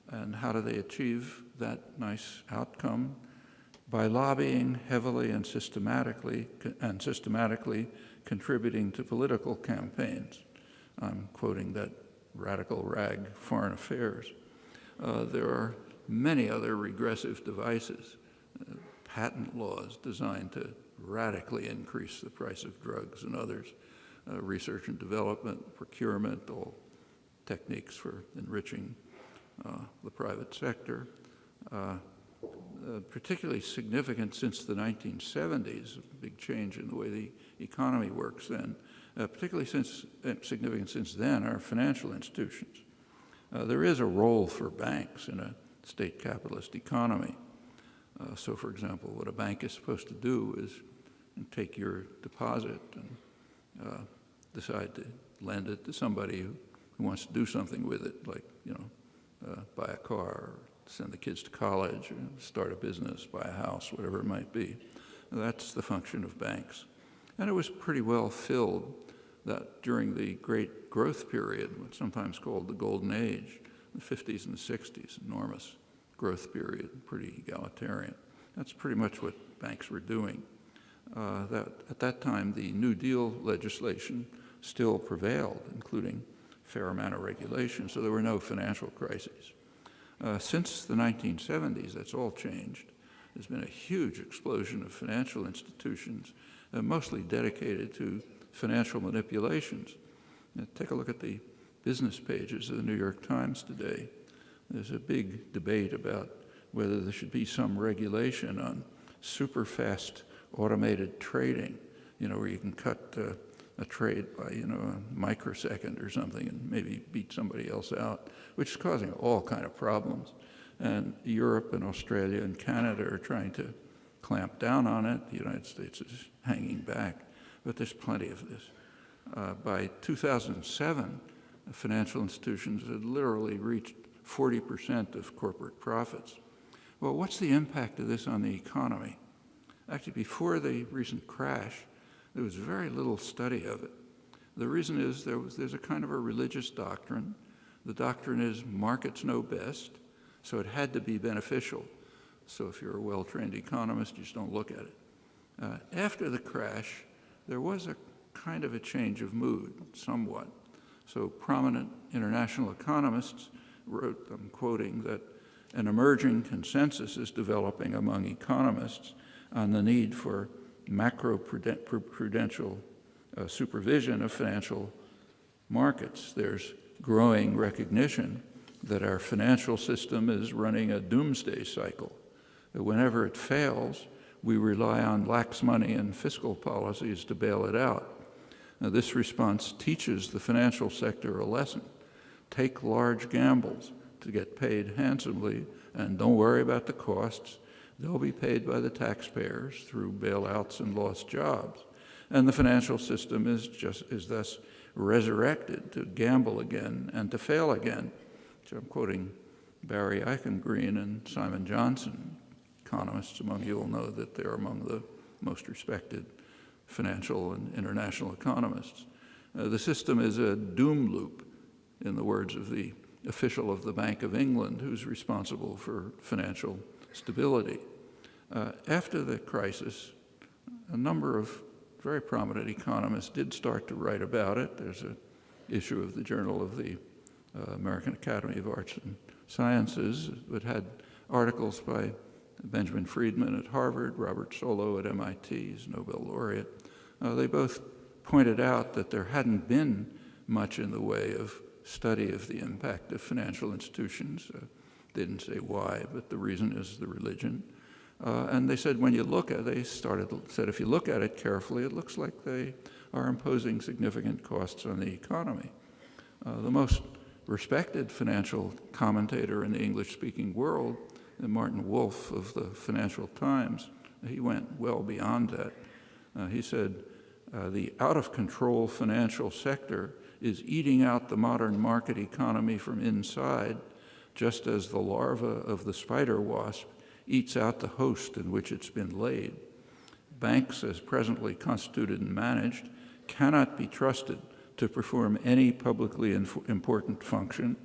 And how do they achieve that nice outcome? By lobbying heavily and systematically contributing to political campaigns. I'm quoting that radical rag, Foreign Affairs. There are many other regressive devices, patent laws designed to radically increase the price of drugs and others, research and development, procurement, all techniques for enriching the private sector. Particularly significant since the 1970s, a big change in the way the economy works then, particularly significant since then are financial institutions. There is a role for banks in a state capitalist economy. So, for example, what a bank is supposed to do is take your deposit and decide to lend it to somebody who wants to do something with it, like, buy a car, or send the kids to college, or start a business, buy a house, whatever it might be. That's the function of banks. And it was pretty well filled that during the great growth period, what's sometimes called the golden age, the 50s and the 60s, enormous growth period, pretty egalitarian. That's pretty much what banks were doing. At that time, the New Deal legislation still prevailed, including a fair amount of regulation, so there were no financial crises. Since the 1970s, that's all changed. There's been a huge explosion of financial institutions, mostly dedicated to financial manipulations. Take a look at the business pages of the New York Times today. There's a big debate about whether there should be some regulation on super fast automated trading, where you can cut a trade by, a microsecond or something and maybe beat somebody else out, which is causing all kind of problems. And Europe and Australia and Canada are trying to clamp down on it. The United States is hanging back, but there's plenty of this. By 2007, financial institutions had literally reached 40% of corporate profits. Well, what's the impact of this on the economy? Actually, before the recent crash, there was very little study of it. The reason is there's a kind of a religious doctrine. The doctrine is markets know best, so it had to be beneficial. So if you're a well-trained economist, you just don't look at it. After the crash, there was a kind of a change of mood, somewhat. So prominent international economists wrote, I'm quoting, that an emerging consensus is developing among economists on the need for macro-prudential supervision of financial markets. There's growing recognition that our financial system is running a doomsday cycle. That whenever it fails, we rely on lax money and fiscal policies to bail it out. Now, this response teaches the financial sector a lesson. Take large gambles to get paid handsomely, and don't worry about the costs. They'll be paid by the taxpayers through bailouts and lost jobs. And the financial system is thus resurrected to gamble again and to fail again. So I'm quoting Barry Eichengreen and Simon Johnson. Economists among you will know that they're among the most respected financial and international economists. The system is a doom loop, in the words of the official of the Bank of England who's responsible for financial stability. After the crisis, a number of very prominent economists did start to write about it. There's an issue of the Journal of the American Academy of Arts and Sciences that had articles by Benjamin Friedman at Harvard, Robert Solow at MIT, he's Nobel laureate. They both pointed out that there hadn't been much in the way of study of the impact of financial institutions. They didn't say why, but the reason is the religion. And they said, said if you look at it carefully, it looks like they are imposing significant costs on the economy. The most respected financial commentator in the English-speaking world, Martin Wolf of the Financial Times, he went well beyond that. He said, the out-of-control financial sector is eating out the modern market economy from inside, just as the larva of the spider wasp eats out the host in which it's been laid. Banks, as presently constituted and managed, cannot be trusted to perform any publicly important function.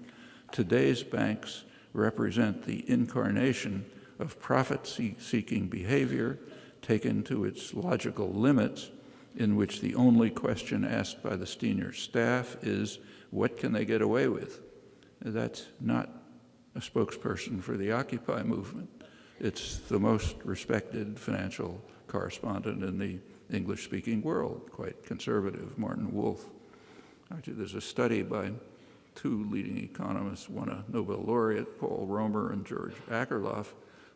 Today's banks represent the incarnation of profit-seeking behavior taken to its logical limits, in which the only question asked by the senior staff is, what can they get away with? That's not a spokesperson for the Occupy movement. It's the most respected financial correspondent in the English-speaking world, quite conservative, Martin Wolf. Actually, there's a study by two leading economists, one a Nobel laureate, Paul Romer and George Akerlof,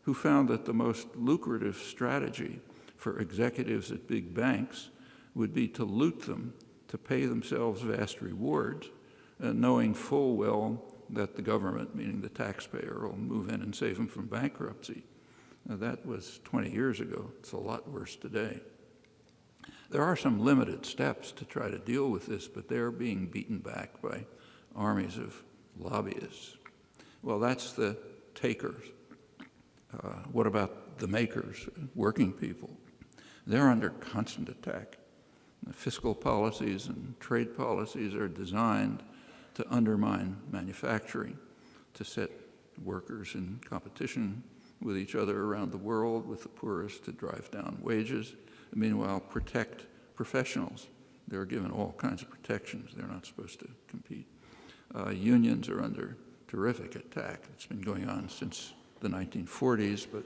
who found that the most lucrative strategy for executives at big banks would be to loot them, to pay themselves vast rewards, knowing full well that the government, meaning the taxpayer, will move in and save them from bankruptcy. That was 20 years ago. It's a lot worse today. There are some limited steps to try to deal with this, but they're being beaten back by armies of lobbyists. Well, that's the takers. What about the makers, working people? They're under constant attack. The fiscal policies and trade policies are designed to undermine manufacturing, to set workers in competition with each other around the world, with the poorest, to drive down wages, and meanwhile protect professionals. They're given all kinds of protections. They're not supposed to compete. Unions are under terrific attack. It's been going on since the 1940s, but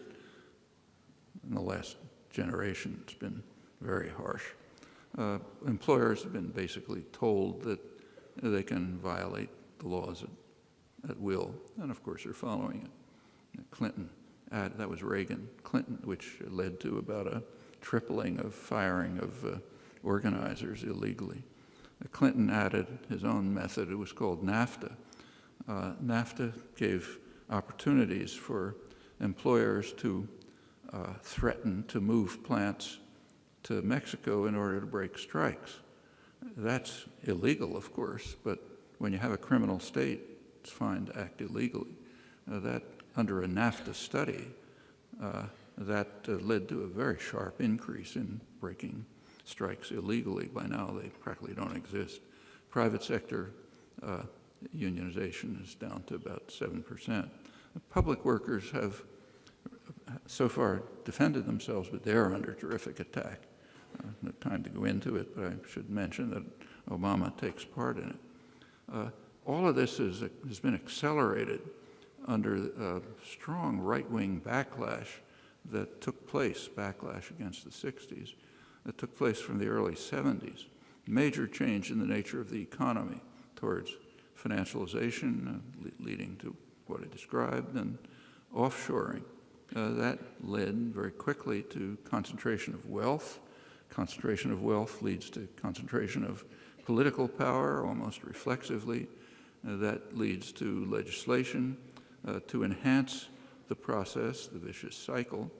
in the last generation, it's been very harsh. Employers have been basically told that they can violate the laws at will, and of course they're following it. Clinton, that was Reagan. Clinton, which led to about a tripling of firing of organizers illegally. Clinton added his own method. It was called NAFTA. NAFTA gave opportunities for employers to threaten to move plants to Mexico in order to break strikes. That's illegal, of course, but when you have a criminal state, it's fine to act illegally. That, under a NAFTA study, that led to a very sharp increase in breaking strikes illegally. By now, they practically don't exist. Private sector unionization is down to about 7%. Public workers have so far defended themselves, but they're under terrific attack. No time to go into it, but I should mention that Obama takes part in it. All of this has been accelerated under a strong right-wing backlash that took place, backlash against the 60s, that took place from the early 70s. Major change in the nature of the economy towards financialization, leading to what I described, and offshoring. That led very quickly to concentration of wealth. Concentration of wealth leads to concentration of political power, almost reflexively. That leads to legislation to enhance the process, the vicious cycle,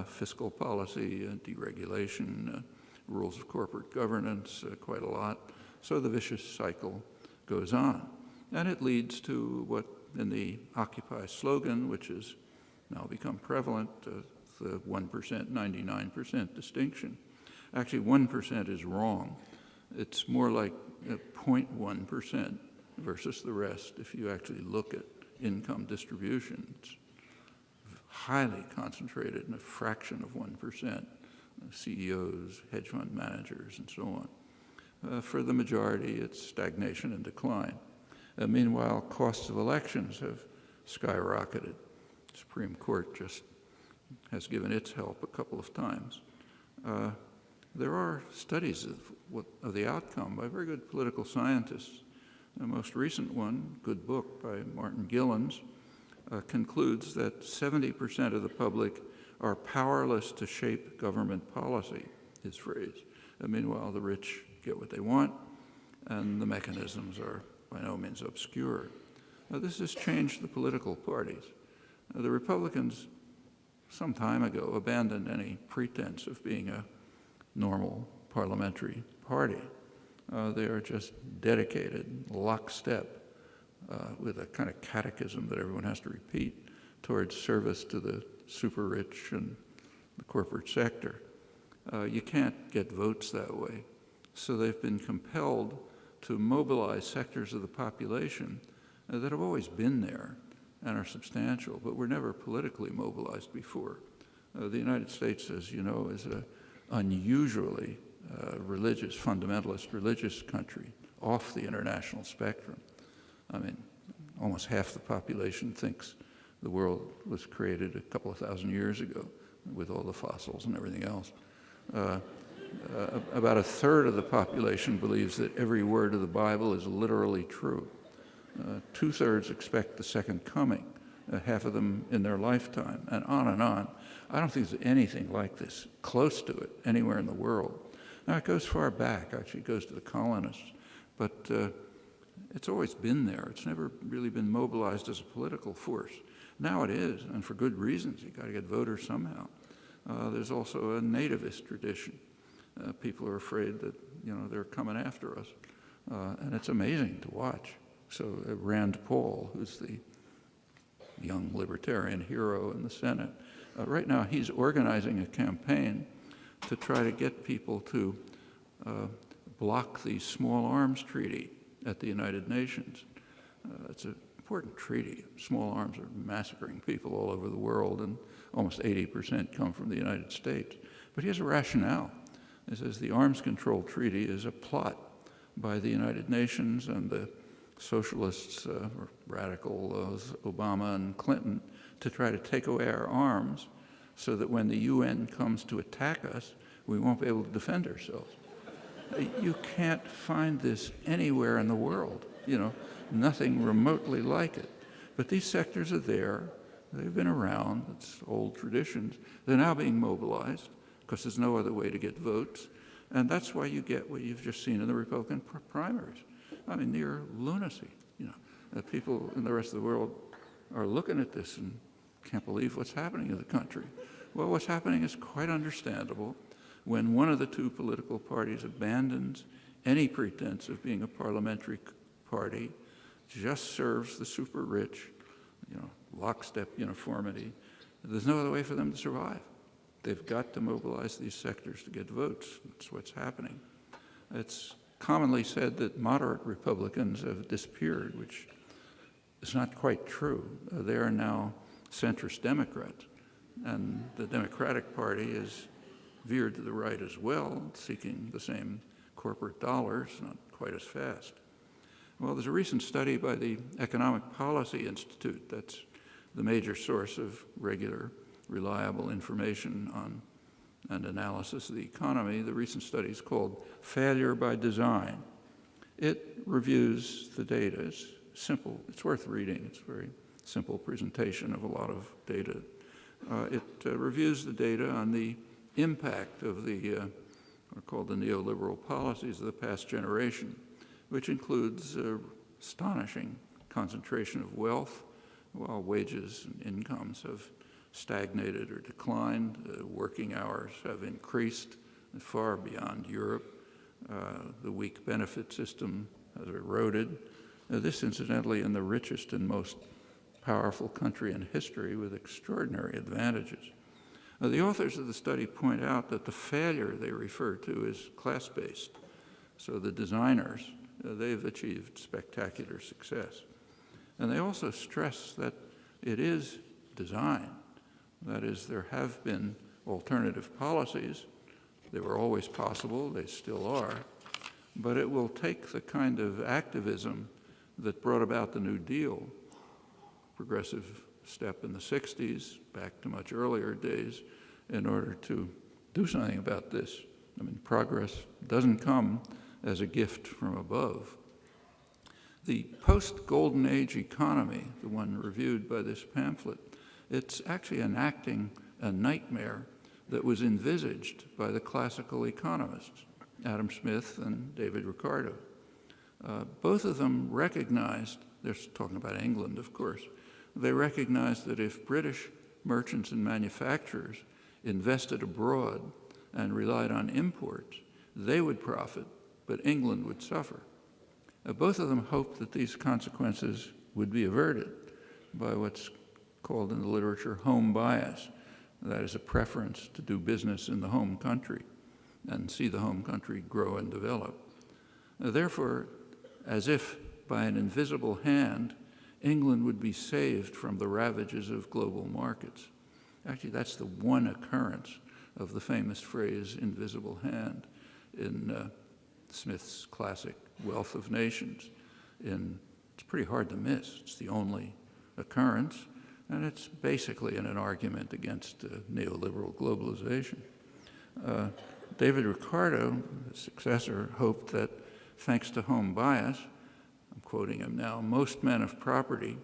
fiscal policy, deregulation, rules of corporate governance, quite a lot. So the vicious cycle goes on. And it leads to what in the Occupy slogan, which has now become prevalent, the 1%, 99% distinction. Actually, 1% is wrong. It's more like 0.1% versus the rest if you actually look at income distribution. It's highly concentrated in a fraction of 1%, CEOs, hedge fund managers, and so on. For the majority, it's stagnation and decline. Meanwhile, costs of elections have skyrocketed. The Supreme Court just has given its help a couple of times. There are studies of the outcome by very good political scientists. The most recent one, good book by Martin Gillens, concludes that 70% of the public are powerless to shape government policy, his phrase. Meanwhile, the rich get what they want, and the mechanisms are by no means obscure. This has changed the political parties. The Republicans, some time ago, abandoned any pretense of being a normal parliamentary party. They are just dedicated, lockstep, with a kind of catechism that everyone has to repeat towards service to the super rich and the corporate sector. You can't get votes that way. So they've been compelled to mobilize sectors of the population that have always been there and are substantial, but were never politically mobilized before. The United States, as you know, is an unusually religious, fundamentalist religious country, off the international spectrum. I mean, almost half the population thinks the world was created a couple of thousand years ago with all the fossils and everything else. About a third of the population believes that every word of the Bible is literally true. Two-thirds expect the second coming, half of them in their lifetime, and on and on. I don't think there's anything like this close to it anywhere in the world. Now, it goes far back. Actually, it goes to the colonists. But it's always been there. It's never really been mobilized as a political force. Now it is, and for good reasons. You've got to get voters somehow. There's also a nativist tradition. People are afraid that, they're coming after us. And it's amazing to watch. So Rand Paul, who's the young libertarian hero in the Senate, right now he's organizing a campaign to try to get people to block the Small Arms Treaty at the United Nations. It's an important treaty. Small arms are massacring people all over the world, and almost 80% come from the United States. But he has a rationale. He says the Arms Control Treaty is a plot by the United Nations and the socialists, or radicals, Obama and Clinton, to try to take away our arms so that when the UN comes to attack us, we won't be able to defend ourselves. You can't find this anywhere in the world, nothing remotely like it. But these sectors are there. They've been around. It's old traditions. They're now being mobilized because there's no other way to get votes. And that's why you get what you've just seen in the Republican primaries. I mean, near lunacy. People in the rest of the world are looking at this and can't believe what's happening in the country. Well, what's happening is quite understandable. When one of the two political parties abandons any pretense of being a parliamentary party, just serves the super rich, lockstep uniformity, there's no other way for them to survive. They've got to mobilize these sectors to get votes. That's what's happening. It's commonly said that moderate Republicans have disappeared, which is not quite true. They are now centrist Democrats, and the Democratic Party is veered to the right as well, seeking the same corporate dollars, not quite as fast. Well, there's a recent study by the Economic Policy Institute, that's the major source of regular, reliable information on and analysis of the economy. The recent study is called Failure by Design. It reviews the data. It's simple. It's worth reading. It's a very simple presentation of a lot of data. It reviews the data on the impact of the, what are called the neoliberal policies of the past generation, which includes astonishing concentration of wealth, while wages and incomes have stagnated or declined. Working hours have increased far beyond Europe. The weak benefit system has eroded. This, incidentally, in the richest and most powerful country in history with extraordinary advantages. The authors of the study point out that the failure they refer to is class-based. So the designers, they've achieved spectacular success. And they also stress that it is design. That is, there have been alternative policies. They were always possible, they still are. But it will take the kind of activism that brought about the New Deal, progressive step in the 60s, back to much earlier days, in order to do something about this. I mean, progress doesn't come as a gift from above. The post-Golden Age economy, the one reviewed by this pamphlet, it's actually enacting a nightmare that was envisaged by the classical economists, Adam Smith and David Ricardo. Both of them recognized, they're talking about England, of course, they recognized that if British merchants and manufacturers invested abroad and relied on imports, they would profit, but England would suffer. Both of them hoped that these consequences would be averted by what's called in the literature home bias. That is a preference to do business in the home country and see the home country grow and develop. Therefore, as if by an invisible hand, England would be saved from the ravages of global markets. Actually, that's the one occurrence of the famous phrase, invisible hand, in Smith's classic Wealth of Nations. It's pretty hard to miss. It's the only occurrence, and it's basically in an argument against neoliberal globalization. David Ricardo, his successor, hoped that thanks to home bias, I'm quoting him now, most men of property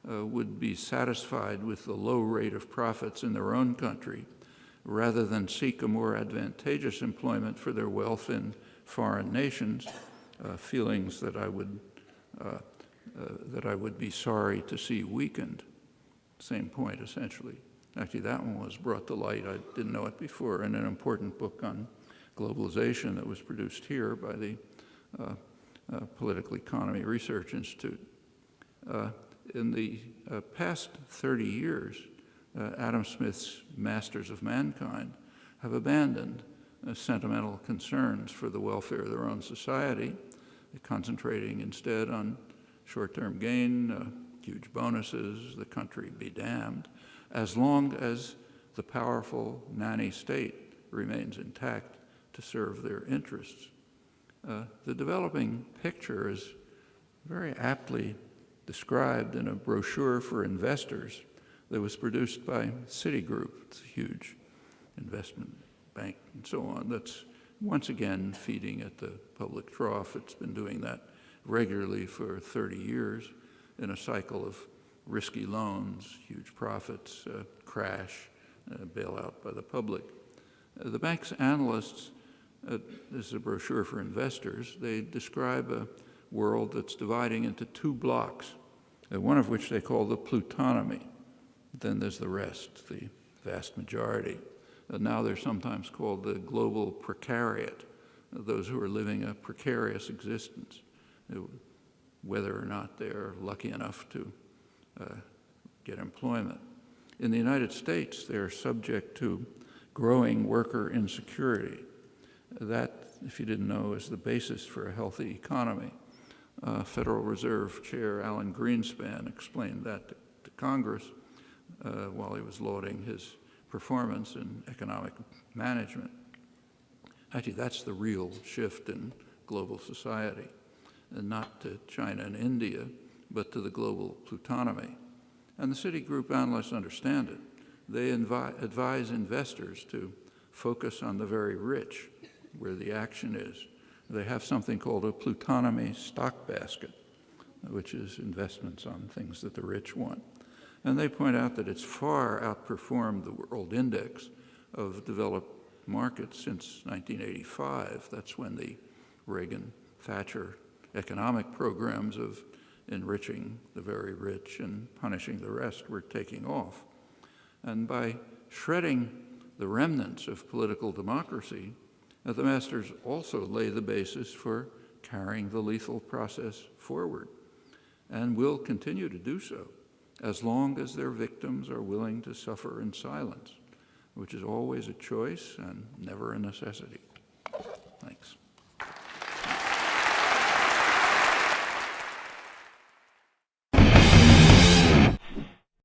would be satisfied with the low rate of profits in their own country rather than seek a more advantageous employment for their wealth in foreign nations, feelings that I would that I would be sorry to see weakened. Same point, essentially. Actually, that one was brought to light, I didn't know it before, in an important book on globalization that was produced here by the Political Economy Research Institute. In the past 30 years, Adam Smith's masters of mankind have abandoned sentimental concerns for the welfare of their own society, concentrating instead on short-term gain, huge bonuses, the country be damned, as long as the powerful nanny state remains intact to serve their interests. The developing picture is very aptly described in a brochure for investors that was produced by Citigroup. It's a huge investment bank and so on that's once again feeding at the public trough. It's been doing that regularly for 30 years in a cycle of risky loans, huge profits, crash, bailout by the public. The bank's analysts, this is a brochure for investors, they describe a world that's dividing into two blocks, one of which they call the plutonomy. Then there's the rest, the vast majority. Now they're sometimes called the global precariat, those who are living a precarious existence, whether or not they're lucky enough to get employment. In the United States, they're subject to growing worker insecurity. That, if you didn't know, is the basis for a healthy economy. Federal Reserve Chair Alan Greenspan explained that to Congress while he was lauding his performance in economic management. Actually, that's the real shift in global society, and not to China and India, but to the global plutonomy. And the Citigroup analysts understand it. They advise investors to focus on the very rich, where the action is. They have something called a plutonomy stock basket, which is investments on things that the rich want. And they point out that it's far outperformed the world index of developed markets since 1985. That's when the Reagan-Thatcher economic programs of enriching the very rich and punishing the rest were taking off. And by shredding the remnants of political democracy, the masters also lay the basis for carrying the lethal process forward, and will continue to do so as long as their victims are willing to suffer in silence, which is always a choice and never a necessity. Thanks.